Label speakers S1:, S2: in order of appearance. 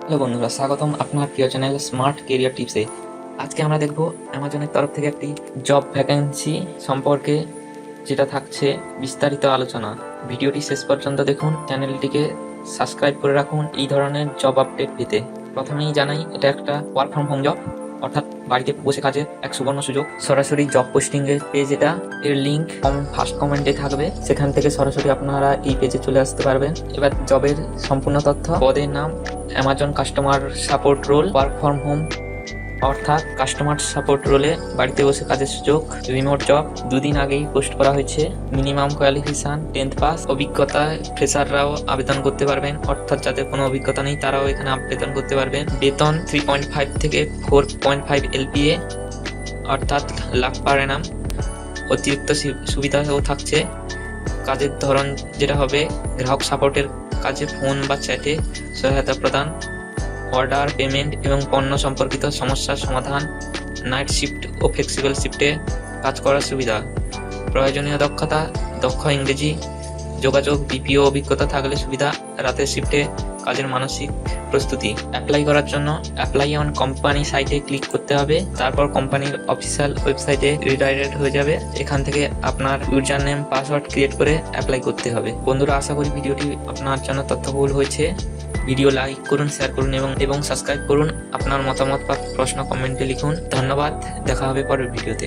S1: Hello বন্ধুরা, স্বাগতম আপনার প্রিয় চ্যানেল স্মার্ট কেরিয়ার টিপসে। আজকে আমরা দেখব অ্যামাজনের তরফ থেকে একটি জব ভ্যাকেন্সি সম্পর্কে, যেটা থাকছে বিস্তারিত আলোচনা। ভিডিওটি শেষ পর্যন্ত দেখুন, চ্যানেলটিকে সাবস্ক্রাইব করে রাখুন এই ধরনের জব আপডেট পেতে। প্রথমেই জানাই, এটা একটা ওয়ার্ক ফ্রম হোম জব, অর্থাৎ বাড়িতে বসে কাজের এক সুবর্ণ সুযোগ। সরাসরি জব পোস্টিং এর পেজ এটা, এর লিঙ্ক ফার্স্ট কমেন্টে থাকবে, সেখান থেকে সরাসরি আপনারা এই পেজে চলে আসতে পারবেন। এবার জবের সম্পূর্ণ তথ্য। পদের নাম Amazon customer support role, work from home অর্থাৎ কাস্টমার সাপোর্ট রোলে বাড়িতে বসে কাজের সুযোগ, রিমোট জব। দুদিন আগেই পোস্ট করা হয়েছে। Minimum qualification 10th pass. অভিজ্ঞতায় ফ্রেশাররাও আবেদন করতে পারবেন, অর্থাৎ যাদের কোনো অভিজ্ঞতা নেই তারাও এখানে আবেদন করতে পারবেন। বেতন 3.5 থেকে 4.5 LPA অর্থাৎ লাখ পার অ্যানাম। অতিরিক্ত সুবিধাও থাকছে। কাজের ধরন যেটা হবে, গ্রাহক সাপোর্টের কাজে ফোন বা চ্যাটে সহায়তা প্রদান, অর্ডার, পেমেন্ট এবং পণ্য সম্পর্কিত সমস্যার সমাধান। নাইট শিফট ও ফ্লেক্সিবল শিফটে কাজ করার সুবিধা। প্রয়োজনীয় দক্ষতা: দক্ষ ইংরেজি, যোগাযোগ, বিপিও অভিজ্ঞতা থাকলে সুবিধা। রাতের শিফটে কাজের মানসিক প্রস্তুতি। অ্যাপ্লাই করার জন্য অ্যাপ্লাই অন কোম্পানি সাইটে ক্লিক করতে হবে, তারপর কোম্পানির অফিসিয়াল ওয়েবসাইটে রিডাইরেক্ট হয়ে যাবে। এখান থেকে আপনার ইউজার নেম, পাসওয়ার্ড ক্রিয়েট করে অ্যাপ্লাই করতে হবে। বন্ধুরা, আশা করি ভিডিওটি আপনার জন্য তথ্যবহুল হয়েছে। ভিডিও লাইক করুন, শেয়ার করুন এবং সাবস্ক্রাইব করুন। আপনার মতামত বা প্রশ্ন কমেন্টে লিখুন। ধন্যবাদ, দেখা হবে পরের ভিডিওতে।